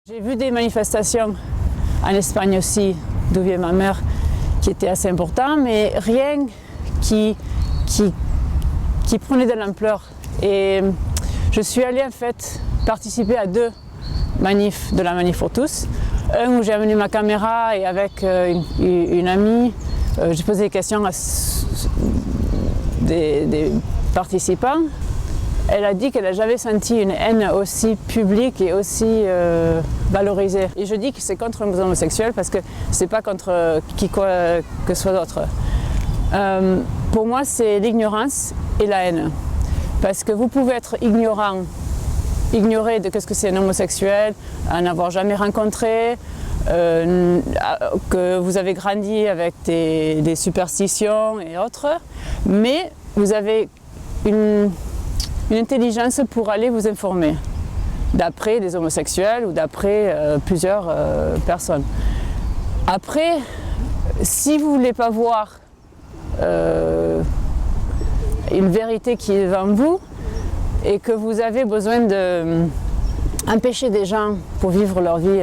J'ai vu des manifestations en Espagne aussi, d'où vient ma mère, qui étaient assez importantes, mais rien qui prenait de l'ampleur. Et je suis allée en fait participer à 2 manifs de la Manif pour tous. Un où j'ai amené ma caméra et avec une amie, j'ai posé des questions à des participants. Elle a dit qu'elle n'a jamais senti une haine aussi publique et aussi valorisée. Et je dis que c'est contre les homosexuels parce que c'est pas contre qui que ce soit d'autre. Pour moi, c'est l'ignorance et la haine. Parce que vous pouvez être ignorer de ce que c'est un homosexuel, en avoir jamais rencontré, que vous avez grandi avec des superstitions et autres, mais vous avez une intelligence pour aller vous informer d'après des homosexuels ou d'après plusieurs personnes. Après, si vous ne voulez pas voir une vérité qui est devant vous et que vous avez besoin d'empêcher des gens pour vivre leur vie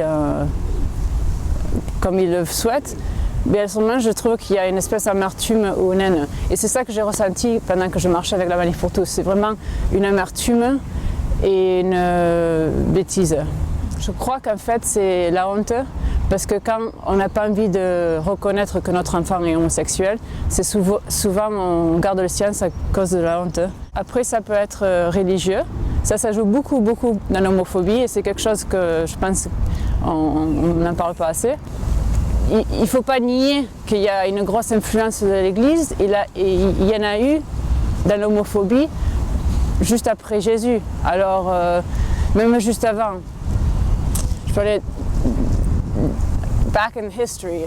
comme ils le souhaitent, mais à ce moment, je trouve qu'il y a une espèce d'amertume ou une haine. Et c'est ça que j'ai ressenti pendant que je marchais avec la Manif pour tous. C'est vraiment une amertume et une bêtise. Je crois qu'en fait, c'est la honte, parce que quand on n'a pas envie de reconnaître que notre enfant est homosexuel, c'est souvent on garde le silence à cause de la honte. Après, ça peut être religieux. Ça joue beaucoup dans l'homophobie et c'est quelque chose que je pense qu'on n'en parle pas assez. Il ne faut pas nier qu'il y a une grosse influence de l'Église et il y en a eu dans l'homophobie juste après Jésus. Alors, même juste avant, je parlais back in history.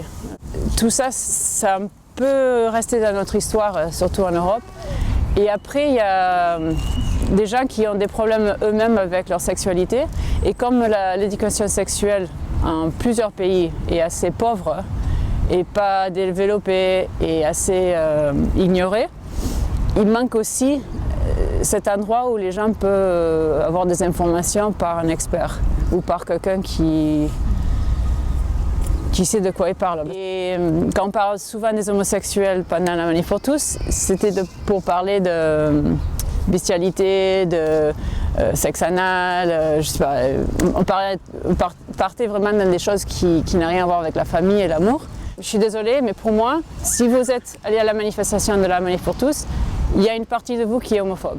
Tout ça, ça peut rester dans notre histoire, surtout en Europe. Et après, il y a des gens qui ont des problèmes eux-mêmes avec leur sexualité. Et comme l'éducation sexuelle en plusieurs pays est assez pauvre et pas développée et assez ignorée, il manque aussi cet endroit où les gens peuvent avoir des informations par un expert ou par quelqu'un qui sait de quoi il parle. Et quand on parle souvent des homosexuels pendant la Manif pour tous, c'était pour parler de bestialité, de sexe anal, je sais pas, on partait vraiment dans des choses qui n'ont rien à voir avec la famille et l'amour. Je suis désolée, mais pour moi, si vous êtes allé à la manifestation de la Manif pour tous, il y a une partie de vous qui est homophobe.